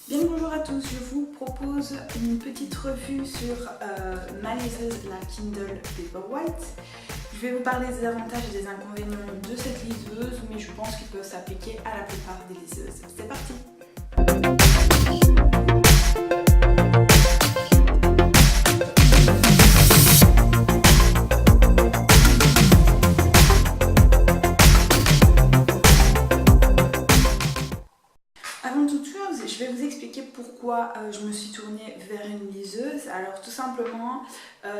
Bien le bonjour à tous, je vous propose une petite revue sur ma liseuse, la Kindle Paperwhite. Je vais vous parler des avantages et des inconvénients de cette liseuse, mais je pense qu'ils peuvent s'appliquer à la plupart des liseuses. C'est parti! Avant toute chose, je vais vous expliquer pourquoi je me suis tournée vers une liseuse. Alors tout simplement,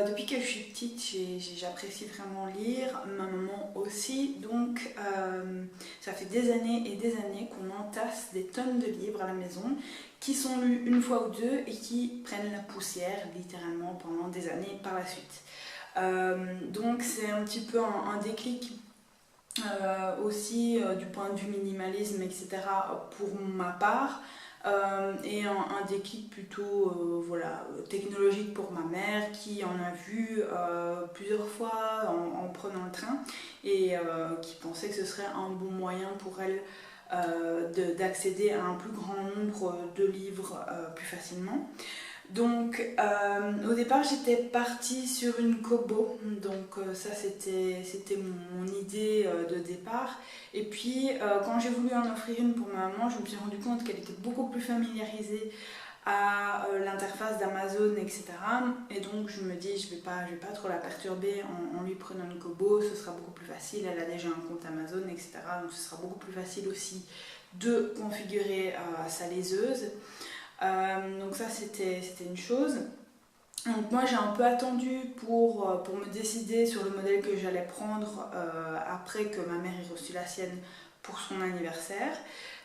depuis que je suis petite, j'apprécie vraiment lire, ma maman aussi. Donc ça fait des années et des années qu'on entasse des tonnes de livres à la maison qui sont lus une fois ou deux et qui prennent la poussière littéralement pendant des années par la suite. Donc c'est un petit peu un déclic aussi du point de vue minimalisme, etc. pour ma part, et un déclic plutôt voilà, technologique pour ma mère qui en a vu plusieurs fois en prenant le train et qui pensait que ce serait un bon moyen pour elle d'accéder à un plus grand nombre de livres plus facilement. Donc au départ j'étais partie sur une Kobo, donc ça c'était mon idée de départ. Et puis quand j'ai voulu en offrir une pour ma maman, je me suis rendu compte qu'elle était beaucoup plus familiarisée à l'interface d'Amazon, etc. Et donc je me dis je vais pas trop la perturber en lui prenant une Kobo, ce sera beaucoup plus facile, elle a déjà un compte Amazon, etc. Donc ce sera beaucoup plus facile aussi de configurer sa liseuse. Donc ça c'était une chose. Donc moi j'ai un peu attendu pour me décider sur le modèle que j'allais prendre après que ma mère ait reçu la sienne pour son anniversaire.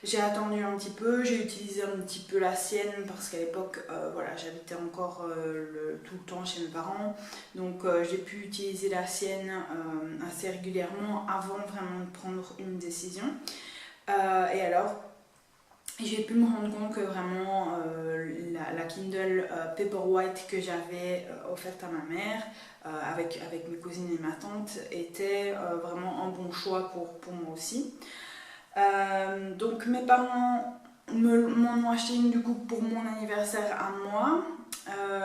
J'ai attendu un petit peu, j'ai utilisé un petit peu la sienne parce qu'à l'époque voilà, j'habitais encore tout le temps chez mes parents. Donc j'ai pu utiliser la sienne assez régulièrement avant vraiment de prendre une décision. Et alors j'ai pu me rendre compte que vraiment la Kindle Paperwhite que j'avais offerte à ma mère avec mes cousines et ma tante était vraiment un bon choix pour moi aussi. Donc mes parents m'en ont acheté une du coup pour mon anniversaire à moi.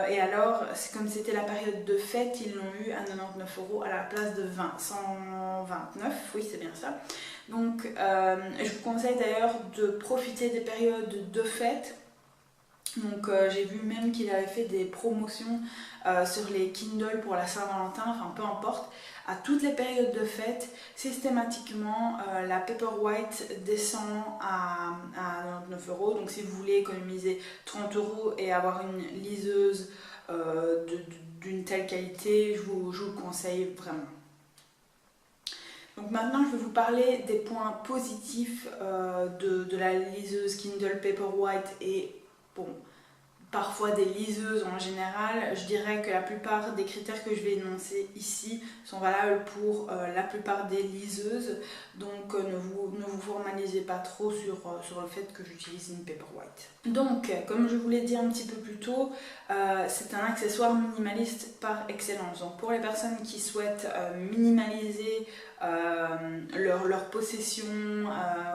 Et alors, comme c'était la période de fête, ils l'ont eu à 99 € à la place de 129, oui c'est bien ça. Donc je vous conseille d'ailleurs de profiter des périodes de fête. Donc j'ai vu même qu'il avait fait des promotions sur les Kindle pour la Saint-Valentin, enfin peu importe. À toutes les périodes de fête, systématiquement la Paperwhite descend à 99 €. Donc si vous voulez économiser 30 € et avoir une liseuse d'une telle qualité, je vous le conseille vraiment. Donc maintenant je vais vous parler des points positifs de la liseuse Kindle Paperwhite et bon, parfois des liseuses en général. Je dirais que la plupart des critères que je vais énoncer ici sont valables pour la plupart des liseuses. Donc ne vous formalisez pas trop sur le fait que j'utilise une Paperwhite. Donc comme je vous l'ai dit un petit peu plus tôt, c'est un accessoire minimaliste par excellence. Donc pour les personnes qui souhaitent minimaliser leur possession,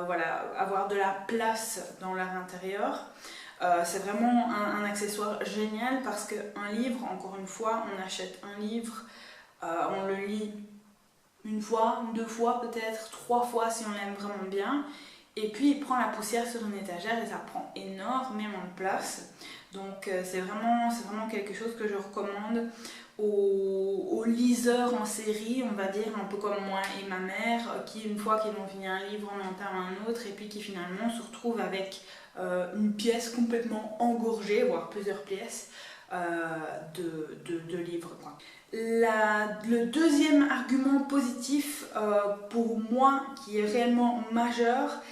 voilà, avoir de la place dans leur intérieur, c'est vraiment un accessoire génial parce qu'un livre, encore une fois, on achète un livre, on le lit une fois, deux fois peut-être, trois fois si on l'aime vraiment bien, et puis il prend la poussière sur une étagère et ça prend énormément de place. Donc c'est vraiment quelque chose que je recommande aux liseurs en série, on va dire, un peu comme moi et ma mère, qui une fois qu'ils ont fini un livre en entament un autre et puis qui finalement se retrouvent avec une pièce complètement engorgée, voire plusieurs pièces de livres, quoi. Le deuxième argument positif pour moi qui est réellement majeur,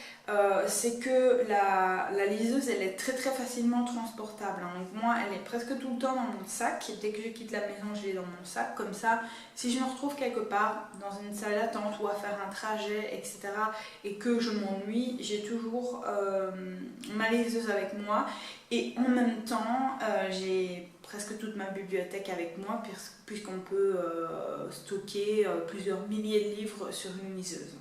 c'est que la liseuse elle est très facilement transportable. Donc moi elle est presque tout le temps dans mon sac. Dès que je quitte la maison je l'ai dans mon sac. Comme ça, si je me retrouve quelque part dans une salle d'attente ou à faire un trajet, etc. et que je m'ennuie, j'ai toujours ma liseuse avec moi. Et en même temps, j'ai presque toute ma bibliothèque avec moi puisqu'on peut stocker plusieurs milliers de livres sur une liseuse.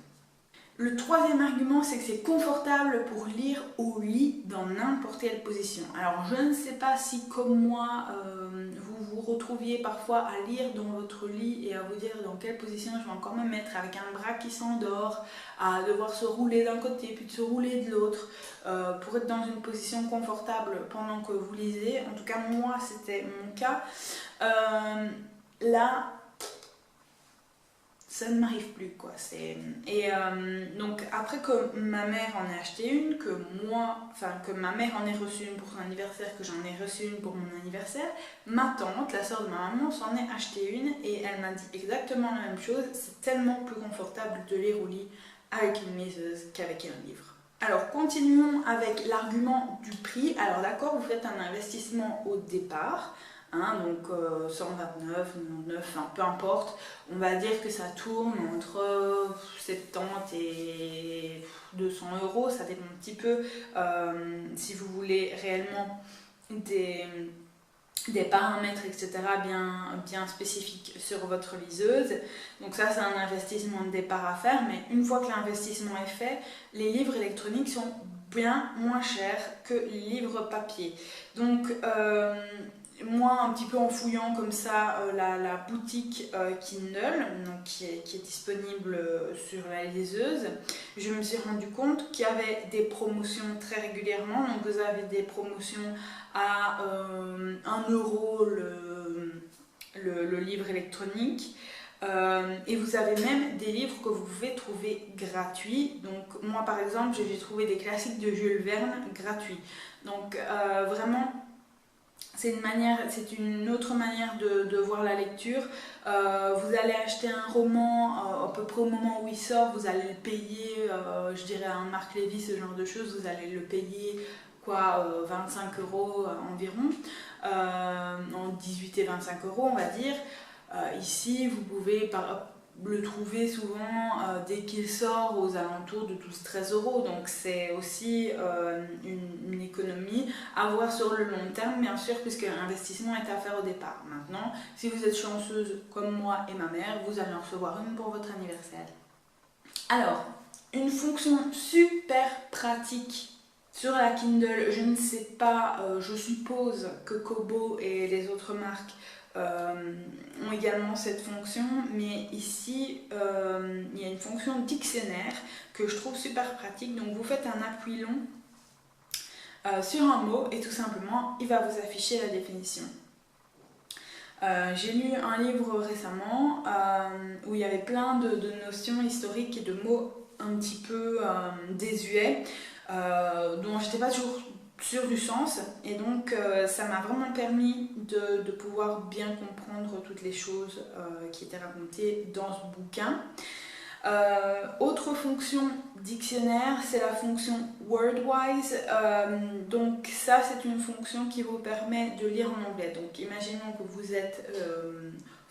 Le troisième argument, c'est que c'est confortable pour lire au lit dans n'importe quelle position. Alors je ne sais pas si comme moi, vous vous retrouviez parfois à lire dans votre lit et à vous dire dans quelle position je vais encore me mettre avec un bras qui s'endort, à devoir se rouler d'un côté puis de se rouler de l'autre pour être dans une position confortable pendant que vous lisez. En tout cas moi c'était mon cas. Là, ça ne m'arrive plus quoi. Donc après que ma mère en ait acheté une, que ma mère en ait reçu une pour son anniversaire, que j'en ai reçu une pour mon anniversaire, ma tante, la soeur de ma maman, s'en est acheté une et elle m'a dit exactement la même chose. C'est tellement plus confortable de lire au lit avec une liseuse qu'avec un livre. Alors continuons avec l'argument du prix. Alors d'accord, vous faites un investissement au départ. Donc 129, 99, enfin peu importe, on va dire que ça tourne entre 70 et 200 euros, ça dépend un petit peu si vous voulez réellement des paramètres, etc. bien spécifiques sur votre liseuse. Donc ça c'est un investissement de départ à faire, mais une fois que l'investissement est fait, les livres électroniques sont bien moins chers que les livres papier. Donc moi, un petit peu en fouillant comme ça la boutique Kindle, donc qui est disponible sur la liseuse, je me suis rendu compte qu'il y avait des promotions très régulièrement. Donc vous avez des promotions à 1 euro le livre électronique. Et vous avez même des livres que vous pouvez trouver gratuits. Donc moi par exemple j'ai trouvé des classiques de Jules Verne gratuits. Donc vraiment c'est une autre manière de voir la lecture. Vous allez acheter un roman à peu près au moment où il sort, vous allez le payer, je dirais à un Marc Lévy, ce genre de choses, vous allez le payer 25 euros environ, en 18 et 25 euros on va dire. Ici vous pouvez le trouver souvent dès qu'il sort aux alentours de 12-13 euros, donc c'est aussi une économie à voir sur le long terme bien sûr, puisque l'investissement est à faire au départ. Maintenant, si vous êtes chanceuse comme moi et ma mère, vous allez en recevoir une pour votre anniversaire. Alors, une fonction super pratique sur la Kindle, je ne sais pas, je suppose que Kobo et les autres marques ont également cette fonction, mais ici il y a une fonction dictionnaire que je trouve super pratique. Donc vous faites un appui long sur un mot et tout simplement il va vous afficher la définition. J'ai lu un livre récemment où il y avait plein de notions historiques et de mots un petit peu désuets dont j'étais pas toujours sûre du sens, et donc ça m'a vraiment permis de pouvoir bien comprendre toutes les choses qui étaient racontées dans ce bouquin. Autre fonction dictionnaire, c'est la fonction Wordwise. Donc ça c'est une fonction qui vous permet de lire en anglais. Donc imaginons que vous êtes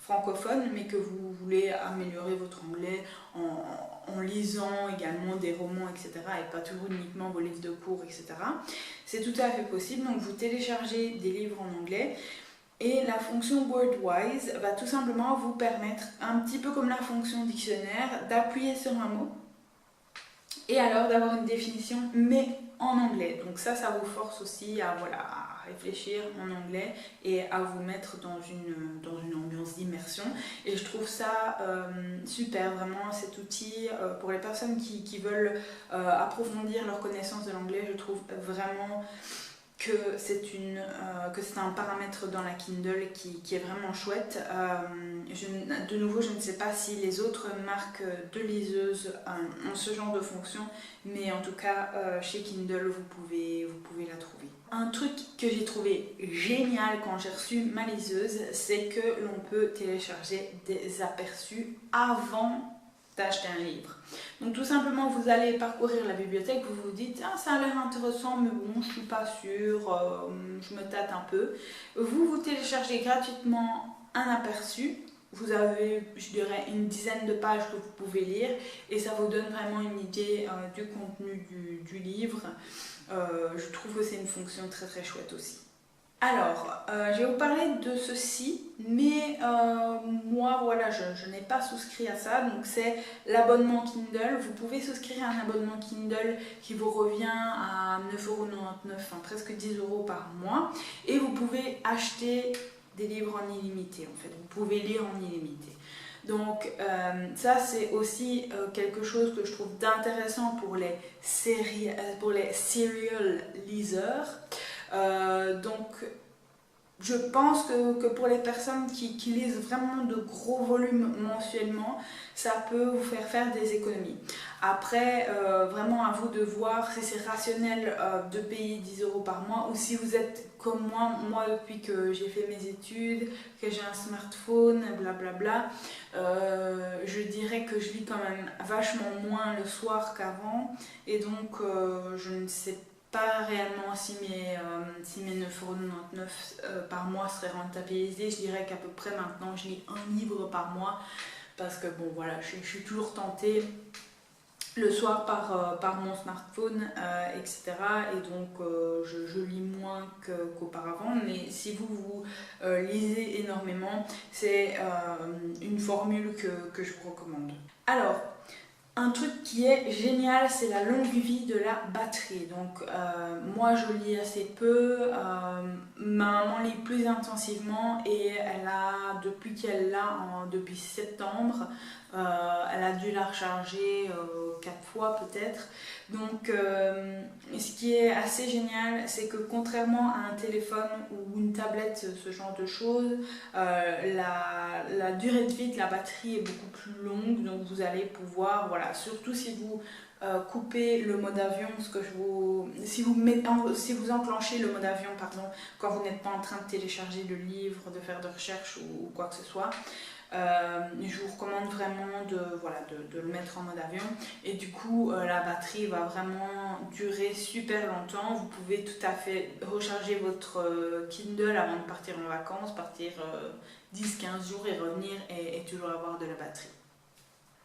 francophone mais que vous voulez améliorer votre anglais en lisant également des romans, etc. et pas toujours uniquement vos livres de cours, etc. C'est tout à fait possible. Donc vous téléchargez des livres en anglais. Et la fonction Wordwise va tout simplement vous permettre, un petit peu comme la fonction dictionnaire, d'appuyer sur un mot et alors d'avoir une définition mais en anglais. Donc ça vous force aussi à réfléchir en anglais et à vous mettre dans une ambiance d'immersion. Et je trouve ça super, vraiment cet outil pour les personnes qui veulent approfondir leur connaissance de l'anglais. Je trouve vraiment que c'est un paramètre dans la Kindle qui est vraiment chouette. De nouveau, je ne sais pas si les autres marques de liseuses ont ce genre de fonction, mais en tout cas, chez Kindle, vous pouvez la trouver. Un truc que j'ai trouvé génial quand j'ai reçu ma liseuse, c'est que l'on peut télécharger des aperçus avant d'acheter un livre. Donc tout simplement vous allez parcourir la bibliothèque, vous vous dites ah, ça a l'air intéressant mais bon je suis pas sûre, je me tâte un peu. Vous téléchargez gratuitement un aperçu, vous avez je dirais une dizaine de pages que vous pouvez lire et ça vous donne vraiment une idée du contenu du livre. Je trouve que c'est une fonction très très chouette aussi. Alors, je vais vous parler de ceci, mais moi, voilà, je n'ai pas souscrit à ça, donc c'est l'abonnement Kindle. Vous pouvez souscrire à un abonnement Kindle qui vous revient à 9,99 €, enfin presque 10 € par mois, et vous pouvez acheter des livres en illimité, en fait. Vous pouvez lire en illimité. Donc ça c'est aussi quelque chose que je trouve d'intéressant pour les séries, pour les serial liseurs. Donc je pense que pour les personnes qui lisent vraiment de gros volumes mensuellement, ça peut vous faire des économies. Après, vraiment à vous de voir si c'est rationnel de payer 10 € par mois ou si vous êtes comme moi depuis que j'ai fait mes études, que j'ai un smartphone, blablabla, je dirais que je lis quand même vachement moins le soir qu'avant et donc je ne sais pas réellement si mes 9,99 € par mois seraient rentabilisés. Je dirais qu'à peu près maintenant je lis un livre par mois parce que bon voilà, je suis toujours tentée le soir par mon smartphone, etc. Et donc je lis moins qu'auparavant, mais si vous lisez énormément, c'est une formule que je vous recommande. Alors, un truc qui est génial, c'est la longue vie de la batterie. Donc moi je lis assez peu, ma maman lit plus intensivement et elle a, depuis qu'elle l'a, depuis septembre, elle a dû la recharger 4 fois peut-être. Donc ce qui est assez génial, c'est que contrairement à un téléphone ou une tablette, ce genre de choses, la durée de vie de la batterie est beaucoup plus longue, donc vous allez pouvoir, voilà, surtout si vous coupez le mode avion, si vous enclenchez le mode avion, pardon, quand vous n'êtes pas en train de télécharger le livre, de faire de recherche ou quoi que ce soit. Je vous recommande vraiment de le mettre en mode avion et du coup la batterie va vraiment durer super longtemps. Vous pouvez tout à fait recharger votre Kindle avant de partir en vacances, partir 10-15 jours et revenir et toujours avoir de la batterie.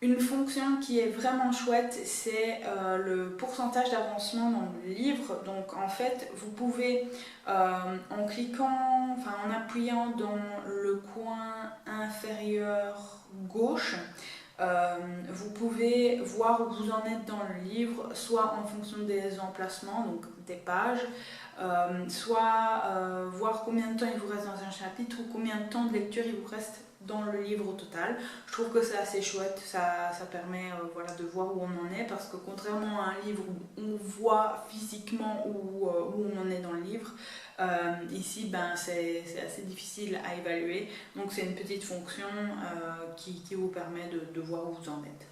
Une fonction qui est vraiment chouette, c'est le pourcentage d'avancement dans le livre. Donc en fait, vous pouvez, en cliquant, enfin en appuyant dans le coin inférieur gauche, vous pouvez voir où vous en êtes dans le livre, soit en fonction des emplacements, donc des pages, soit voir combien de temps il vous reste dans un chapitre ou combien de temps de lecture il vous reste dans le livre au total. Je trouve que c'est assez chouette, ça permet voilà, de voir où on en est, parce que contrairement à un livre où on voit physiquement où on en est dans le livre, ici ben, c'est assez difficile à évaluer, donc c'est une petite fonction qui vous permet de voir où vous en êtes.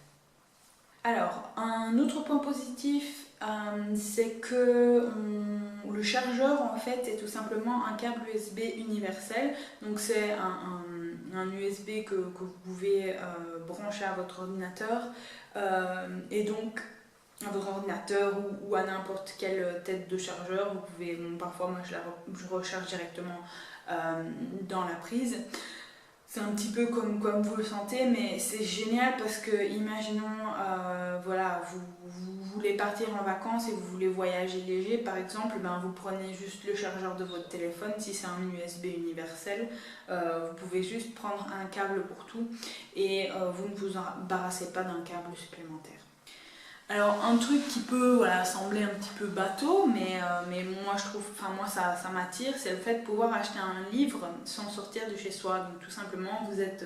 Alors, un autre point positif, c'est que le chargeur en fait est tout simplement un câble USB universel. Donc c'est un USB que vous pouvez brancher à votre ordinateur et donc à votre ordinateur ou à n'importe quelle tête de chargeur. Vous pouvez, bon, parfois moi je recharge directement dans la prise. C'est un petit peu comme vous le sentez, mais c'est génial parce que, imaginons, voilà, vous voulez partir en vacances et vous voulez voyager léger, par exemple, ben, vous prenez juste le chargeur de votre téléphone, si c'est un USB universel, vous pouvez juste prendre un câble pour tout et vous ne vous embarrassez pas d'un câble supplémentaire. Alors un truc qui peut voilà, sembler un petit peu bateau, mais moi je trouve, enfin moi ça m'attire, c'est le fait de pouvoir acheter un livre sans sortir de chez soi. Donc tout simplement vous êtes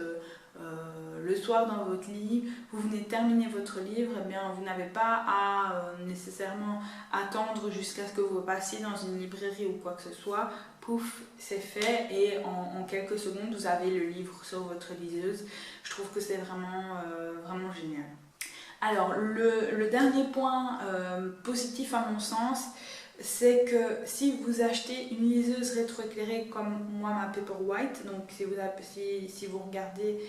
le soir dans votre lit, vous venez de terminer votre livre, et bien vous n'avez pas à nécessairement attendre jusqu'à ce que vous passiez dans une librairie ou quoi que ce soit. Pouf, c'est fait et en quelques secondes vous avez le livre sur votre liseuse. Je trouve que c'est vraiment génial. Alors, le dernier point positif à mon sens, c'est que si vous achetez une liseuse rétroéclairée comme moi ma Paperwhite, donc si vous regardez,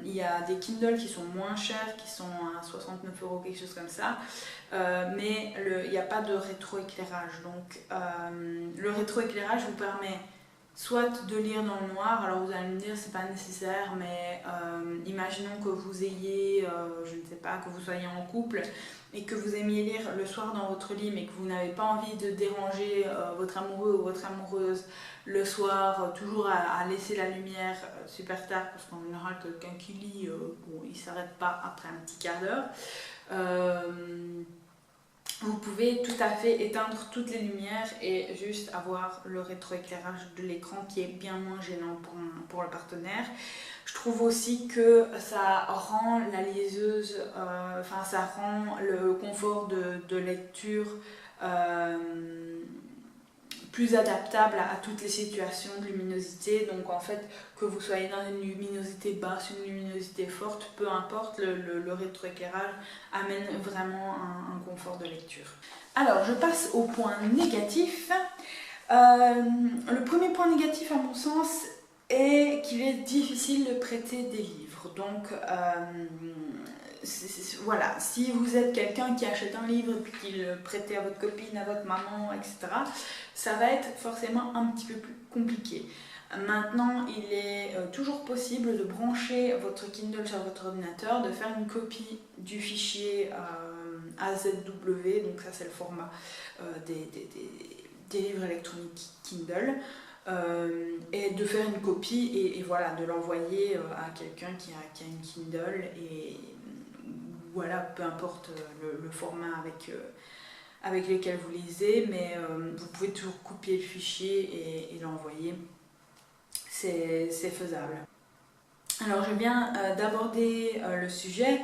il y a des Kindle qui sont moins chers, qui sont à 69 €, quelque chose comme ça, mais il n'y a pas de rétroéclairage. Donc le rétroéclairage vous permet soit de lire dans le noir. Alors vous allez me dire c'est pas nécessaire, mais imaginons que vous ayez, je ne sais pas, que vous soyez en couple et que vous aimiez lire le soir dans votre lit mais que vous n'avez pas envie de déranger votre amoureux ou votre amoureuse le soir, toujours à laisser la lumière super tard, parce qu'en général quelqu'un qui lit, bon, il s'arrête pas après un petit quart d'heure. Vous pouvez tout à fait éteindre toutes les lumières et juste avoir le rétroéclairage de l'écran qui est bien moins gênant pour le partenaire. Je trouve aussi que ça rend la liseuse, enfin ça rend le confort de lecture plus adaptable à toutes les situations de luminosité. Donc en fait, que vous soyez dans une luminosité basse, une luminosité forte, peu importe, le rétroéclairage amène vraiment un confort de lecture. Alors je passe au point négatif. Le premier point négatif à mon sens est qu'il est difficile de prêter des livres. Donc voilà, si vous êtes quelqu'un qui achète un livre et puis qu'il le prête à votre copine, à votre maman, etc., ça va être forcément un petit peu plus compliqué. Maintenant, il est toujours possible de brancher votre Kindle sur votre ordinateur, de faire une copie du fichier AZW, donc ça c'est le format des livres électroniques Kindle, et de faire une copie et voilà, de l'envoyer à quelqu'un qui a une Kindle, et voilà, peu importe le format avec lequel vous lisez, mais vous pouvez toujours copier le fichier et l'envoyer, c'est faisable. Alors je viens d'aborder le sujet.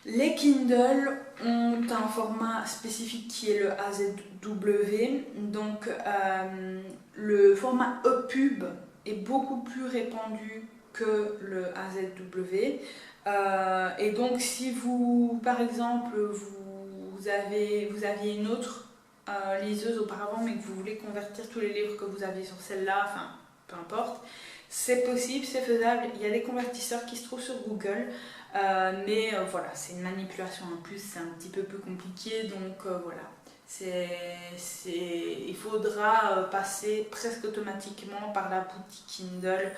Les Kindle ont un format spécifique qui est le AZW, donc le format EPUB est beaucoup plus répandu que le AZW, et donc si vous, par exemple, vous aviez une autre liseuse auparavant mais que vous voulez convertir tous les livres que vous aviez sur celle-là, enfin peu importe, c'est possible, c'est faisable. Il y a des convertisseurs qui se trouvent sur Google, mais voilà, c'est une manipulation en plus, c'est un petit peu plus compliqué, donc voilà. Il faudra passer presque automatiquement par la boutique Kindle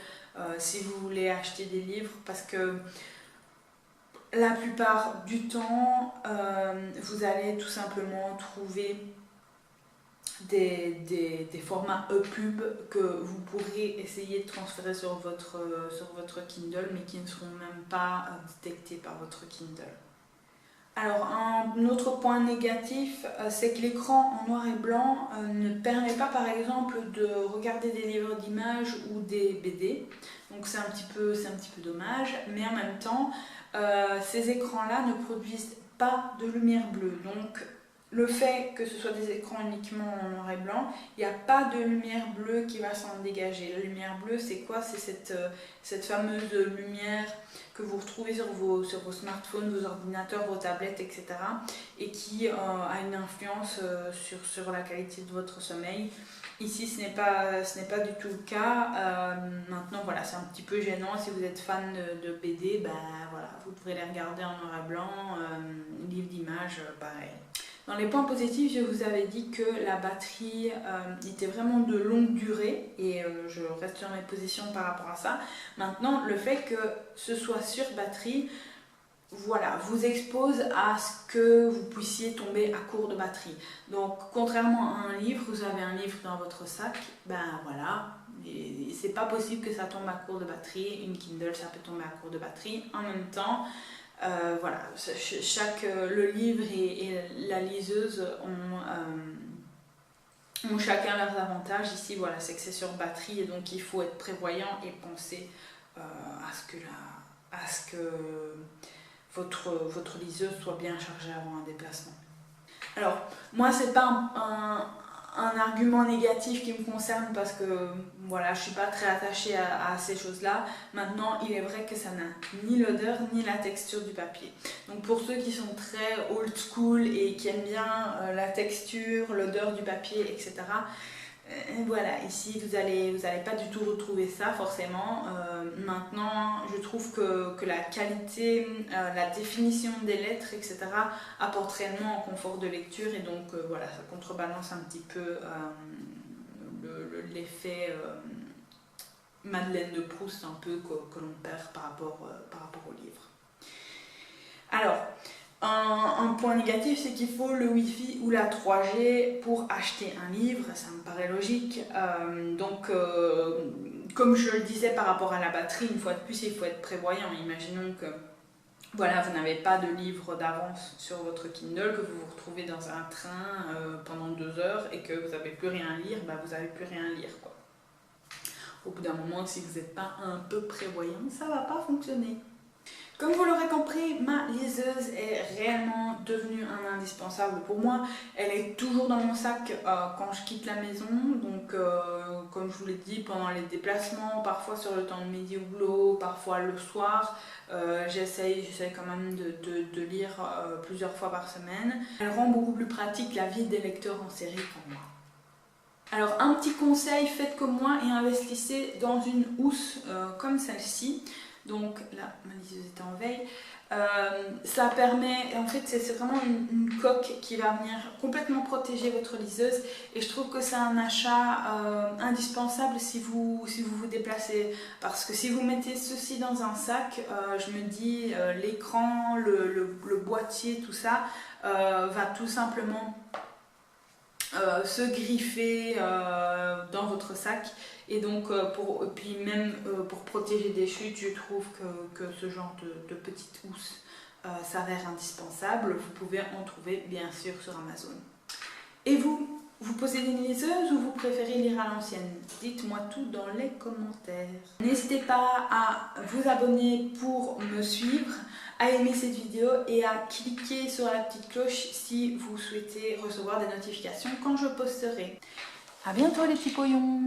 si vous voulez acheter des livres, parce que la plupart du temps, vous allez tout simplement trouver des formats EPUB que vous pourrez essayer de transférer sur votre Kindle, mais qui ne seront même pas détectés par votre Kindle. Alors un autre point négatif, c'est que l'écran en noir et blanc ne permet pas par exemple de regarder des livres d'images ou des BD, donc c'est un petit peu dommage, mais en même temps ces écrans-là ne produisent pas de lumière bleue, donc le fait que ce soit des écrans uniquement en noir et blanc, il n'y a pas de lumière bleue qui va s'en dégager. La lumière bleue, c'est quoi? C'est cette fameuse lumière que vous retrouvez sur vos smartphones, vos ordinateurs, vos tablettes, etc. et qui a une influence sur la qualité de votre sommeil. Ici, ce n'est pas du tout le cas. Maintenant, voilà, c'est un petit peu gênant. Si vous êtes fan de BD, ben, voilà, vous devrez les regarder en noir et blanc. Livres d'images, pareil. Dans les points positifs, je vous avais dit que la batterie était vraiment de longue durée, et je reste sur mes positions par rapport à ça. Maintenant, le fait que ce soit sur batterie, voilà, vous expose à ce que vous puissiez tomber à court de batterie. Donc, contrairement à un livre, vous avez un livre dans votre sac, ben voilà, c'est pas possible que ça tombe à court de batterie. Une Kindle, ça peut tomber à court de batterie. En même temps, voilà, le livre et la liseuse ont chacun leurs avantages. Ici, voilà, c'est que c'est sur batterie, et donc il faut être prévoyant et penser à ce que votre liseuse soit bien chargée avant un déplacement. Alors, moi, c'est pas un argument négatif qui me concerne, parce que voilà, je suis pas très attachée à ces choses-là. Maintenant, il est vrai que ça n'a ni l'odeur ni la texture du papier. Donc pour ceux qui sont très old school et qui aiment bien la texture, l'odeur du papier, etc., voilà, ici vous allez pas du tout retrouver ça forcément. Maintenant, je trouve que la qualité, la définition des lettres, etc., apporte réellement un confort de lecture, et donc voilà, ça contrebalance un petit peu l'effet Madeleine de Proust un peu que l'on perd par rapport au livre. Alors, un point négatif, c'est qu'il faut le Wi-Fi ou la 3G pour acheter un livre, ça me paraît logique. Comme je le disais par rapport à la batterie, une fois de plus, il faut être prévoyant. Imaginons que voilà, vous n'avez pas de livre d'avance sur votre Kindle, que vous vous retrouvez dans un train pendant 2 heures et que vous n'avez plus rien à lire, bah vous n'avez plus rien à lire, quoi. Au bout d'un moment, si vous n'êtes pas un peu prévoyant, ça ne va pas fonctionner. Comme vous l'aurez compris, ma liseuse est réellement devenue un indispensable pour moi. Elle est toujours dans mon sac quand je quitte la maison. Donc, comme je vous l'ai dit, pendant les déplacements, parfois sur le temps de midi au boulot, parfois le soir, j'essaye quand même de lire plusieurs fois par semaine. Elle rend beaucoup plus pratique la vie des lecteurs en série pour moi. Alors, un petit conseil, faites comme moi et investissez dans une housse comme celle-ci. Donc là, ma liseuse est en veille. Ça permet, en fait, c'est vraiment une coque qui va venir complètement protéger votre liseuse. Et je trouve que c'est un achat indispensable si vous vous déplacez. Parce que si vous mettez ceci dans un sac, je me dis, l'écran, le boîtier, tout ça, va tout simplement se griffer dans votre sac. Et donc, puis même pour protéger des chutes, je trouve que ce genre de petite housse s'avère indispensable. Vous pouvez en trouver bien sûr sur Amazon. Et vous possédez une liseuse ou vous préférez lire à l'ancienne? Dites-moi tout dans les commentaires. N'hésitez pas à vous abonner pour me suivre, à aimer cette vidéo et à cliquer sur la petite cloche si vous souhaitez recevoir des notifications quand je posterai. À bientôt les petits poillons!